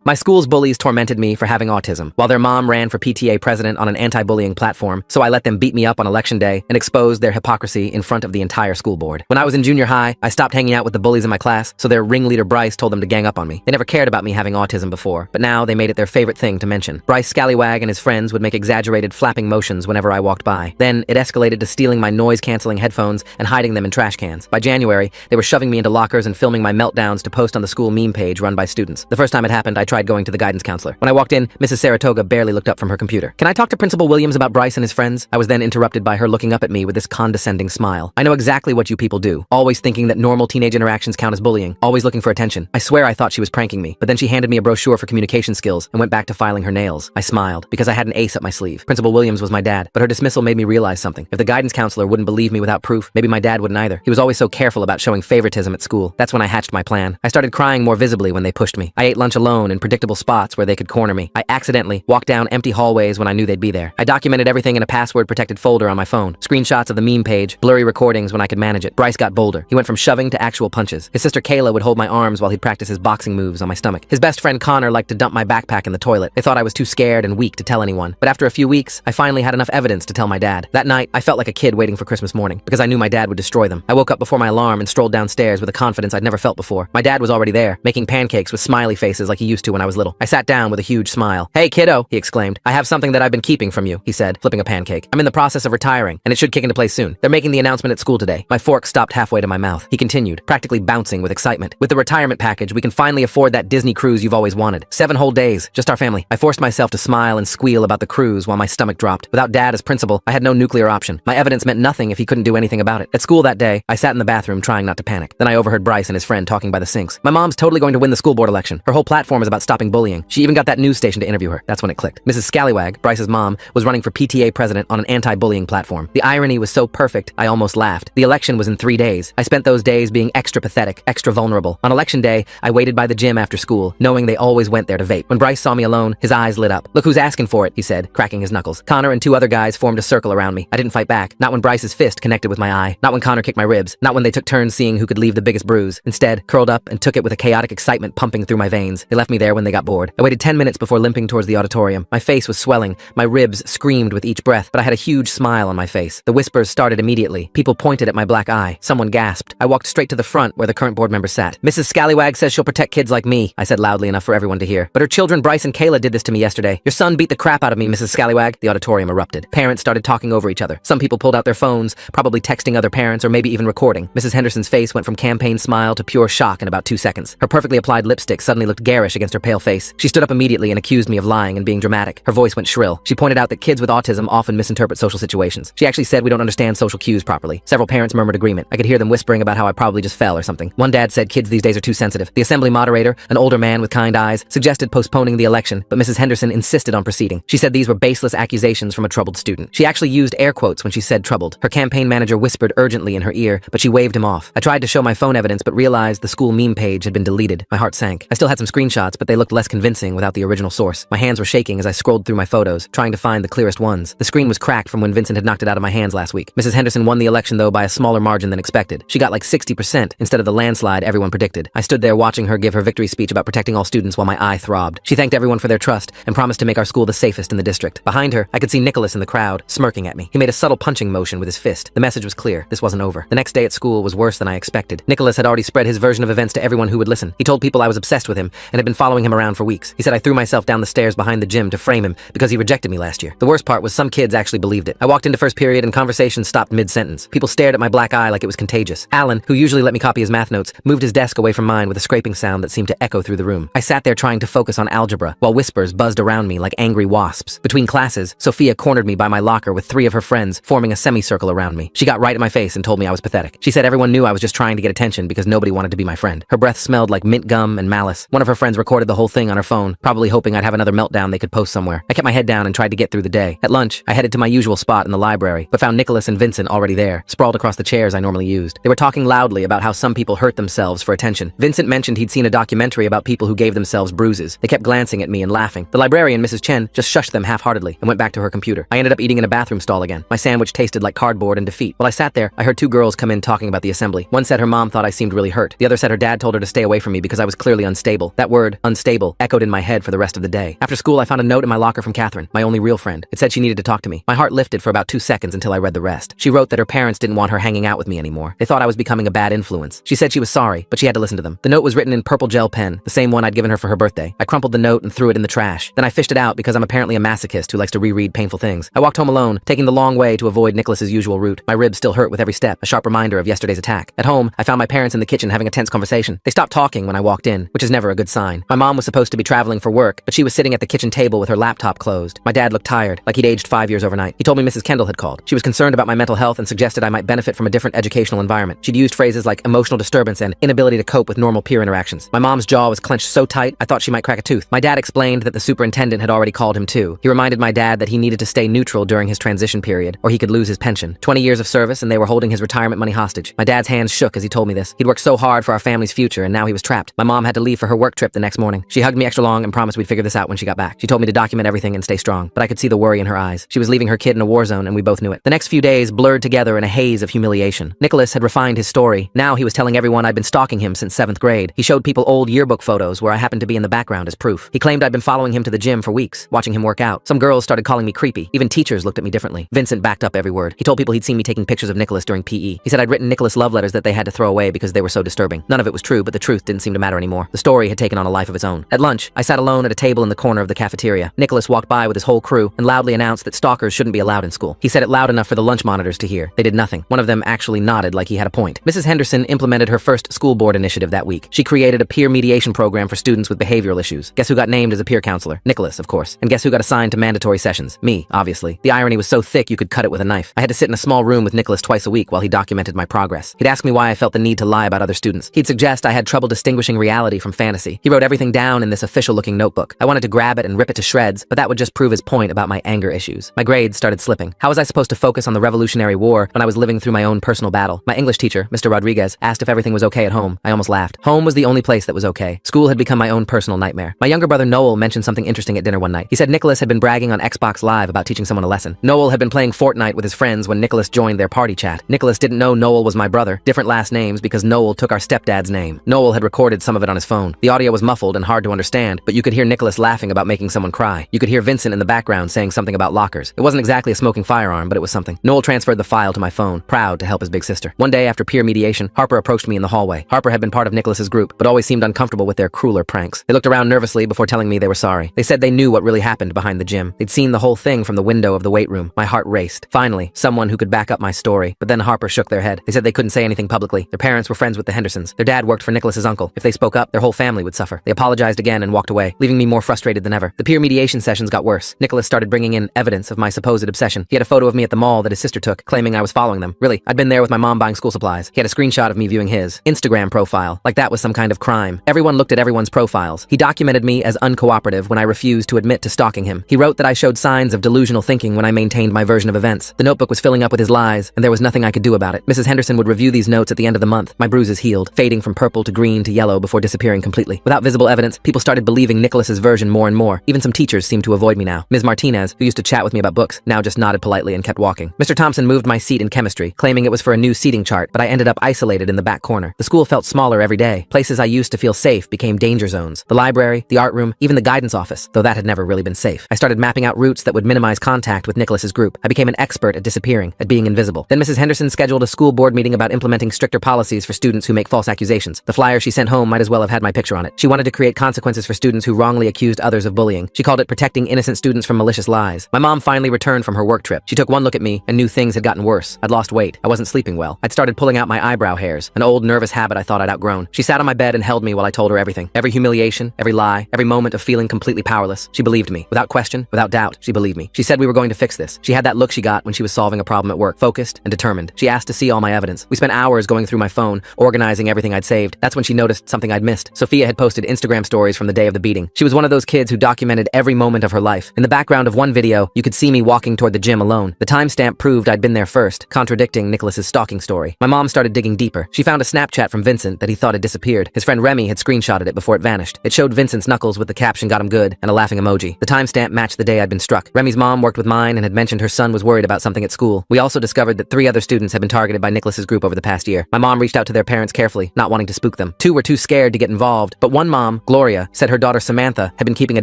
My school's bullies tormented me for having autism, while their mom ran for PTA president on an anti-bullying platform, so I let them beat me up on election day and expose their hypocrisy in front of the entire school board. When I was in junior high, I stopped hanging out with the bullies in my class, so their ringleader Bryce told them to gang up on me. They never cared about me having autism before, but now they made it their favorite thing to mention. Bryce Scallywag and his friends would make exaggerated flapping motions whenever I walked by. Then it escalated to stealing my noise-canceling headphones and hiding them in trash cans. By January, they were shoving me into lockers and filming my meltdowns to post on the school meme page run by students. The first time it happened, I tried going to the guidance counselor. When I walked in, Mrs. Saratoga barely looked up from her computer. "Can I talk to Principal Williams about Bryce and his friends?" I was then interrupted by her looking up at me with this condescending smile. "I know exactly what you people do, always thinking that normal teenage interactions count as bullying, always looking for attention. I swear I thought she was pranking me, but then she handed me a brochure for communication skills and went back to filing her nails." I smiled, because I had an ace up my sleeve. Principal Williams was my dad, but her dismissal made me realize something. If the guidance counselor wouldn't believe me without proof, maybe my dad wouldn't either. He was always so careful about showing favoritism at school. That's when I hatched my plan. I started crying more visibly when they pushed me. I ate lunch alone in predictable spots where they could corner me. I accidentally walked down empty hallways when I knew they'd be there. I documented everything in a password-protected folder on my phone. Screenshots of the meme page, blurry recordings when I could manage it. Bryce got bolder. He went from shoving to actual punches. His sister Kayla would hold my arms while he'd practice his boxing moves on my stomach. His best friend Connor liked to dump my backpack in the toilet. They thought I was too scared and weak to tell anyone. But after a few weeks, I finally had enough evidence to tell my dad. That night, I felt like a kid waiting for Christmas morning, because I knew my dad would destroy them. I woke up before my alarm and strolled downstairs with a confidence I'd never felt before. My dad was already there, making pancakes with smiley faces like he used to when I was little. I sat down with a huge smile. "Hey, kiddo," he exclaimed. "I have something that I've been keeping from you," he said, flipping a pancake. "I'm in the process of retiring, and it should kick into place soon. They're making the announcement at school today." My fork stopped halfway to my mouth. He continued, practically bouncing with excitement. "With the retirement package, we can finally afford that Disney cruise you've always wanted. 7 whole days, just our family." I forced myself to smile and squeal about the cruise while my stomach dropped. Without Dad as principal, I had no nuclear option. My evidence meant nothing if he couldn't do anything about it. At school that day, I sat in the bathroom trying not to panic. Then I overheard Bryce and his friend talking by the sinks. "My mom's totally going to win the school board election. Her whole platform is about stopping bullying. She even got that news station to interview her." That's when it clicked. Mrs. Scallywag, Bryce's mom, was running for PTA president on an anti-bullying platform. The irony was so perfect, I almost laughed. The election was in 3 days. I spent those days being extra pathetic, extra vulnerable. On election day, I waited by the gym after school, knowing they always went there to vape. When Bryce saw me alone, his eyes lit up. "Look who's asking for it," he said, cracking his knuckles. Connor and 2 other guys formed a circle around me. I didn't fight back. Not when Bryce's fist connected with my eye. Not when Connor kicked my ribs. Not when they took turns seeing who could leave the biggest bruise. Instead, curled up and took it with a chaotic excitement pumping through my veins. They left me there when they got bored. I waited 10 minutes before limping towards the auditorium. My face was swelling. My ribs screamed with each breath, but I had a huge smile on my face. The whispers started immediately. People pointed at my black eye. Someone gasped. I walked straight to the front where the current board member sat. "Mrs. Scallywag says she'll protect kids like me," I said loudly enough for everyone to hear. "But her children Bryce and Kayla did this to me yesterday. Your son beat the crap out of me, Mrs. Scallywag." The auditorium erupted. Parents started talking over each other. Some people pulled out their phones, probably texting other parents or maybe even recording. Mrs. Henderson's face went from campaign smile to pure shock in about 2 seconds. Her perfectly applied lipstick suddenly looked garish against her pale face. She stood up immediately and accused me of lying and being dramatic. Her voice went shrill. She pointed out that kids with autism often misinterpret social situations. She actually said we don't understand social cues properly. Several parents murmured agreement. I could hear them whispering about how I probably just fell or something. One dad said kids these days are too sensitive. The assembly moderator, an older man with kind eyes, suggested postponing the election, but Mrs. Henderson insisted on proceeding. She said these were baseless accusations from a troubled student. She actually used air quotes when she said troubled. Her campaign manager whispered urgently in her ear, but she waved him off. I tried to show my phone evidence, but realized the school meme page had been deleted. My heart sank. I still had some screenshots, but they looked less convincing without the original source. My hands were shaking as I scrolled through my photos, trying to find the clearest ones. The screen was cracked from when Vincent had knocked it out of my hands last week. Mrs. Henderson won the election, though, by a smaller margin than expected. She got like 60% instead of the landslide everyone predicted. I stood there watching her give her victory speech about protecting all students while my eye throbbed. She thanked everyone for their trust and promised to make our school the safest in the district. Behind her, I could see Nicholas in the crowd, smirking at me. He made a subtle punching motion with his fist. The message was clear. This wasn't over. The next day at school was worse than I expected. Nicholas had already spread his version of events to everyone who would listen. He told people I was obsessed with him and had been following him around for weeks. He said I threw myself down the stairs behind the gym to frame him because he rejected me last year. The worst part was some kids actually believed it. I walked into first period and conversation stopped mid-sentence. People stared at my black eye like it was contagious. Alan, who usually let me copy his math notes, moved his desk away from mine with a scraping sound that seemed to echo through the room. I sat there trying to focus on algebra while whispers buzzed around me like angry wasps. Between classes, Sophia cornered me by my locker with 3 of her friends forming a semicircle around me. She got right in my face and told me I was pathetic. She said everyone knew I was just trying to get attention because nobody wanted to be my friend. Her breath smelled like mint gum and malice. One of her friends recorded the whole thing on her phone, probably hoping I'd have another meltdown they could post somewhere. I kept my head down and tried to get through the day. At lunch, I headed to my usual spot in the library, but found Nicholas and Vincent already there, sprawled across the chairs I normally used. They were talking loudly about how some people hurt themselves for attention. Vincent mentioned he'd seen a documentary about people who gave themselves bruises. They kept glancing at me and laughing. The librarian, Mrs. Chen, just shushed them half-heartedly and went back to her computer. I ended up eating in a bathroom stall again. My sandwich tasted like cardboard and defeat. While I sat there, I heard 2 girls come in talking about the assembly. One said her mom thought I seemed really hurt. The other said her dad told her to stay away from me because I was clearly unstable. That word, unstable, echoed in my head for the rest of the day. After school, I found a note in my locker from Catherine, my only real friend. It said she needed to talk to me. My heart lifted for about 2 seconds until I read the rest. She wrote that her parents didn't want her hanging out with me anymore. They thought I was becoming a bad influence. She said she was sorry, but she had to listen to them. The note was written in purple gel pen, the same one I'd given her for her birthday. I crumpled the note and threw it in the trash. Then I fished it out because I'm apparently a masochist who likes to reread painful things. I walked home alone, taking the long way to avoid Nicholas's usual route. My ribs still hurt with every step, a sharp reminder of yesterday's attack. At home, I found my parents in the kitchen having a tense conversation. They stopped talking when I walked in, which is never a good sign. My mom was supposed to be traveling for work, but she was sitting at the kitchen table with her laptop closed. My dad looked tired, like he'd aged 5 years overnight. He told me Mrs. Kendall had called. She was concerned about my mental health and suggested I might benefit from a different educational environment. She'd used phrases like emotional disturbance and inability to cope with normal peer interactions. My mom's jaw was clenched so tight, I thought she might crack a tooth. My dad explained that the superintendent had already called him too. He reminded my dad that he needed to stay neutral during his transition period, or he could lose his pension. 20 years of service and they were holding his retirement money hostage. My dad's hands shook as he told me this. He'd worked so hard for our family's future and now he was trapped. My mom had to leave for her work trip the next morning. She hugged me extra long and promised we'd figure this out when she got back. She told me to document everything and stay strong, but I could see the worry in her eyes. She was leaving her kid in a war zone and we both knew it. The next few days blurred together in a haze of humiliation. Nicholas had refined his story. Now he was telling everyone I'd been stalking him since 7th grade. He showed people old yearbook photos where I happened to be in the background as proof. He claimed I'd been following him to the gym for weeks, watching him work out. Some girls started calling me creepy. Even teachers looked at me differently. Vincent backed up every word. He told people he'd seen me taking pictures of Nicholas during PE. He said I'd written Nicholas love letters that they had to throw away because they were so disturbing. None of it was true, but the truth didn't seem to matter anymore. The story had taken on a life of its own. At lunch, I sat alone at a table in the corner of the cafeteria. Nicholas walked by with his whole crew and loudly announced that stalkers shouldn't be allowed in school. He said it loud enough for the lunch monitors to hear. They did nothing. One of them actually nodded like he had a point. Mrs. Henderson implemented her first school board initiative that week. She created a peer mediation program for students with behavioral issues. Guess who got named as a peer counselor? Nicholas, of course. And guess who got assigned to mandatory sessions? Me, obviously. The irony was so thick you could cut it with a knife. I had to sit in a small room with Nicholas twice a week while he documented my progress. He'd ask me why I felt the need to lie about other students. He'd suggest I had trouble distinguishing reality from fantasy. He wrote everything down in this official-looking notebook. I wanted to grab it and rip it to shreds, but that would just prove his point about my anger issues. My grades started slipping. How was I supposed to focus on the Revolutionary War when I was living through my own personal battle? My English teacher, Mr. Rodriguez, asked if everything was okay at home. I almost laughed. Home was the only place that was okay. School had become my own personal nightmare. My younger brother Noel mentioned something interesting at dinner one night. He said Nicholas had been bragging on Xbox Live about teaching someone a lesson. Noel had been playing Fortnite with his friends when Nicholas joined their party chat. Nicholas didn't know Noel was my brother. Different last names because Noel took our stepdad's name. Noel had recorded some of it on his phone. The audio was muffled and hard to understand, but you could hear Nicholas laughing about making someone cry. You could hear Vincent in the background saying something about lockers. It wasn't exactly a smoking firearm, but it was something. Noel transferred the file to my phone, proud to help his big sister. One day after peer mediation, Harper approached me in the hallway. Harper had been part of Nicholas's group, but always seemed uncomfortable with their crueler pranks. They looked around nervously before telling me they were sorry. They said they knew what really happened behind the gym. They'd seen the whole thing from the window of the weight room. My heart raced. Finally, someone who could back up my story. But then Harper shook their head. They said they couldn't say anything publicly. Their parents were friends with the Hendersons. Their dad worked for Nicholas's uncle. If they spoke up, their whole family would suffer. They apologized again and walked away, leaving me more frustrated than ever. The peer mediation sessions got worse. Nicholas started bringing in evidence of my supposed obsession. He had a photo of me at the mall that his sister took, claiming I was following them. Really, I'd been there with my mom buying school supplies. He had a screenshot of me viewing his Instagram profile, like that was some kind of crime. Everyone looked at everyone's profiles. He documented me as uncooperative when I refused to admit to stalking him. He wrote that I showed signs of delusional thinking when I maintained my version of events. The notebook was filling up with his lies, and there was nothing I could do about it. Mrs. Henderson would review these notes at the end of the month. My bruises healed, fading from purple to green to yellow before disappearing completely. Without visible evidence, people started believing Nicholas's version more and more. Even some teachers seemed to avoid me now. Ms. Martinez, who used to chat with me about books, now just nodded politely and kept walking. Mr. Thompson moved my seat in chemistry, claiming it was for a new seating chart, but I ended up isolated in the back corner. The school felt smaller every day. Places I used to feel safe became danger zones. The library, the art room, even the guidance office, though that had never really been safe. I started mapping out routes that would minimize contact with Nicholas's group. I became an expert at disappearing, at being invisible. Then Mrs. Henderson scheduled a school board meeting about implementing stricter policies for students who make false accusations. The flyer she sent home might as well have had my picture on it. She wanted to create consequences for students who wrongly accused others of bullying. She called it protecting innocent students from malicious lies. My mom finally returned from her work trip. She took one look at me and knew things had gotten worse. I'd lost weight. I wasn't sleeping well. I'd started pulling out my eyebrow hairs, an old nervous habit I thought I'd outgrown. She sat on my bed and held me while I told her everything. Every humiliation, every lie, every moment of feeling completely powerless. She believed me. Without question, without doubt, she believed me. She said we were going to fix this. She had that look she got when she was solving a problem at work, focused and determined. She asked to see all my evidence. We spent hours going through my phone, organizing everything I'd saved. That's when she noticed something I'd missed. Sophia had posted Instagram stories from the day of the beating. She was one of those kids who documented every moment of her life. In the background of one video, you could see me walking toward the gym alone. The timestamp proved I'd been there first, contradicting Nicholas's stalking story. My mom started digging deeper. She found a Snapchat from Vincent that he thought had disappeared. His friend Remy had screenshotted it before it vanished. It showed Vincent's knuckles with the caption "got him good" and a laughing emoji. The timestamp matched the day I'd been struck. Remy's mom worked with mine and had mentioned her son was worried about something at school. We also discovered that 3 other students had been targeted by Nicholas's group over the past year. My mom reached out to their parents carefully, not wanting to spook them. 2 were too scared to get involved, but one mom, Gloria, said her daughter Samantha had been keeping a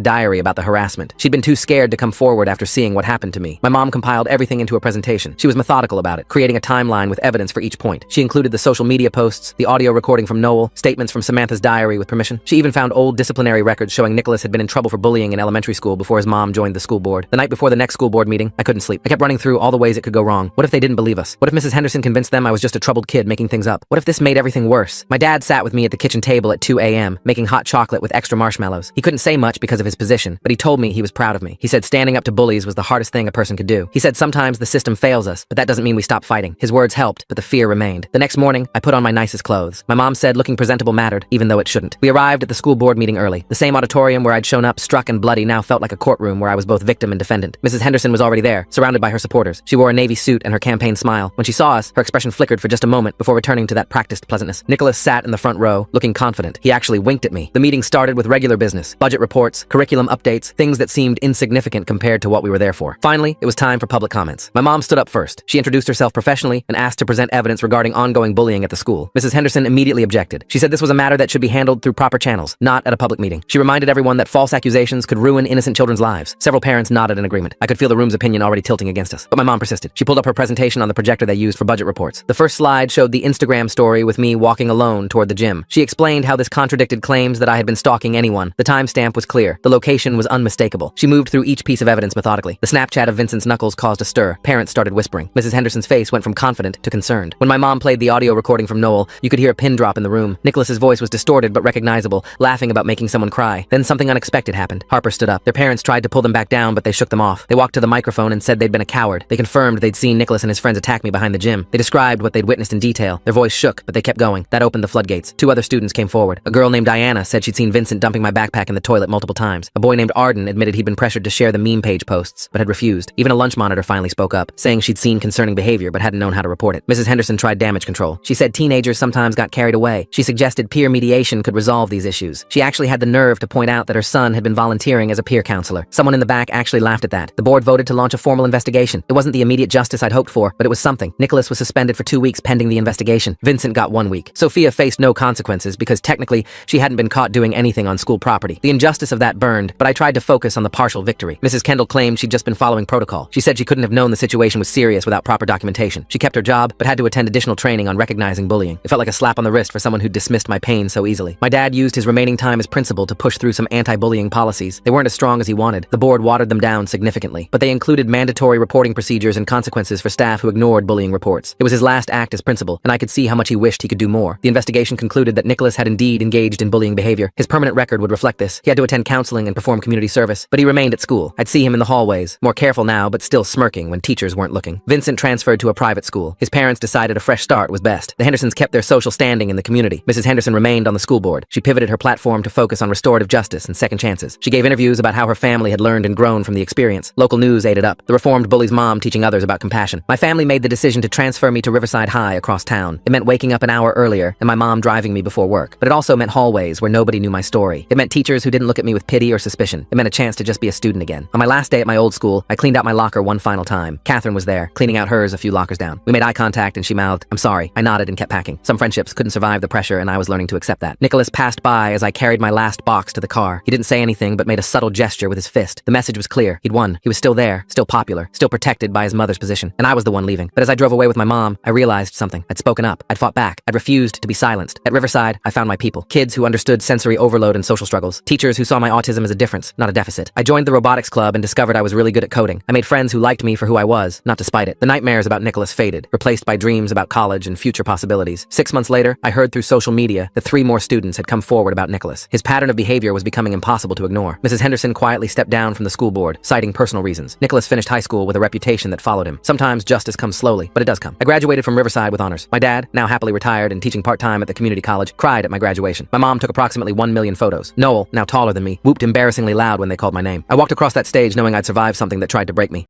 diary about the harassment. She'd been too scared to come forward after seeing what happened to me. My mom compiled everything into a presentation. She was methodical about it, creating a timeline with evidence for each point. She included the social media posts, the audio recording from Noel, statements from Samantha's diary with permission. She even found old disciplinary records showing Nicholas had been in trouble for bullying in elementary school before his mom joined the school board. The night before the next school board meeting, I couldn't sleep. I kept running through all the ways it could go wrong. What if they didn't believe us? What if Mrs. Henderson convinced them I was just a troubled kid making things up? What if this made everything worse? My dad sat with me at the kitchen table at 2 a.m., making hot chocolate with extra marshmallows. He couldn't say much because of his position, but he told me he was proud of me. He said standing up to bullies was the hardest thing a person could do. He said sometimes the system fails us, but that doesn't mean we stop fighting. His words helped, but the fear remained. The next morning, I put on my nicest clothes. My mom said looking presentable mattered, even though it shouldn't. We arrived at the school board meeting early. The same auditorium where I'd shown up, struck and bloody, now felt like a courtroom where I was both victim and defendant. Mrs. Henderson was already there, surrounded by her supporters. She wore a navy suit and her campaign smile. When she saw us, her expression flickered for just a moment before returning to that practiced pleasantness. Nicholas sat in the front row, looking confident. He actually winked at me. The meeting started with regular business, budget reports, curriculum updates, things that seemed insignificant compared to what we were there for. Finally, it was time for public comments. My mom stood up first. She introduced herself professionally and asked to present evidence regarding ongoing bullying at the school. Mrs. Henderson immediately objected. She said this was a matter that should be handled through proper channels, not at a public meeting. She reminded everyone that false accusations could ruin innocent children's lives. Several parents nodded in agreement. I could feel the room's opinion already tilting against us, but my mom persisted. She pulled up her presentation on the projector they used for budget reports. The first slide showed the Instagram story with me walking alone toward the gym. She explained how this contradicted claims that I had been stalking anyone. The timestamp was clear. The location was unmistakable. She moved through each piece of evidence methodically. The Snapchat of Vincent's knuckles caused a stir. Parents started whispering. Mrs. Henderson's face went from confident to concerned. When my mom played the audio recording from Noel, you could hear a pin drop in the room. Nicholas's voice was distorted but recognizable, laughing about making someone cry. Then something unexpected happened. Harper stood up. Their parents tried to pull them back down, but they shook them off. They walked to the microphone and said they'd been a coward. They confirmed they'd seen Nicholas and his friends attack me behind the gym. They described what they'd witnessed in detail. Their voice shook, but they kept going. That opened the floodgates. Two other students came forward. A girl named Diana said she'd seen Vincent dumping my backpack in the toilet multiple times. A boy named Arden admitted he'd been pressured to share the meme page posts, but had refused. Even a lunch monitor finally spoke up, saying she'd seen concerning behavior but hadn't known how to report it. Mrs. Henderson tried damage control. She said teenagers sometimes got carried away. She suggested peer mediation could resolve these issues. She actually had the nerve to point out that her son had been volunteering as a peer counselor. Someone in the back actually laughed at that. The board voted to launch a formal investigation. It wasn't the immediate justice I'd hoped for, but it was something. Nicholas was suspended for 2 weeks pending the investigation. Vincent got 1 week. Sophia faced no consequences because technically she hadn't been caught doing anything on school property. The injustice of that burned, but I tried to focus on the partial victory. Mrs. Kendall claimed she'd just been following protocol. She said she couldn't have known the situation was serious without proper documentation. She kept her job, but had to attend additional training on recognizing bullying. It felt like a slap on the wrist for someone who dismissed my pain so easily. My dad used his remaining time as principal to push through some anti-bullying policies. They weren't as strong as he wanted. The board watered them down significantly, but they included mandatory reporting procedures and consequences for staff who ignored bullying reports. It was his last act as principal, and I could see how much he wished he could do more. The investigation concluded that Nicholas had indeed engaged in bullying behavior. His permanent record would reflect this. He had to attend counseling and perform community service, but he remained at school. I'd see him in the hallways, more careful now, but still smirking when teachers weren't looking. Vincent transferred to a private school. His parents decided a fresh start was best. The Hendersons kept their social standing in the community. Mrs. Henderson remained on the school board. She pivoted her platform to focus on restorative justice and second chances. She gave interviews about how her family had learned and grown from the experience. Local news ate it up. The reformed bully's mom teaching others about compassion. My family made the decision to transfer me to Riverside High across town. It meant waking up an hour earlier and my mom driving me before work. But it also meant hallways where nobody knew my story. It meant teachers who didn't look at me with pity or suspicion. It meant a chance to just be a student again. On my last day at my old school, I cleaned out my locker one final time. Catherine was there, cleaning out hers a few lockers down. We made eye contact and she mouthed, "I'm sorry." I nodded and kept packing. Some friendships couldn't survive the pressure and I was learning to accept that. Nicholas passed by as I carried my last box to the car. He didn't say anything but made a subtle gesture with his fist. The message was clear. He'd won. He was still there, still popular, still protected by his mother's position. And I was the one leaving. But as I drove away with my mom, I realized something. I'd spoken up. I'd fought back. I'd refused to be silenced. At Riverside, I found my people. Kids who understood sensory overload and social struggles. Teachers who saw my autism as a difference, not a deficit. I joined the robotics club and discovered I was really good at coding. I made friends who liked me for who I was, not despite it. The nightmares about Nicholas faded, replaced by dreams about college and future possibilities. 6 months later, I heard through social media that 3 more students had come forward about Nicholas. His pattern of behavior was becoming impossible to ignore. Mrs. Henderson quietly stepped down from the school board, citing personal reasons. Nicholas finished high school with a reputation that followed him. Sometimes justice comes slowly, but it does come. I graduated from Riverside with honors. My dad, now happily retired and teaching part-time at the community college, cried at my graduation. My mom took approximately 1 million photos. Noel, now taller than me, whooped embarrassingly loud when they called my name. I walked across that stage knowing I'd survived something that tried to break me.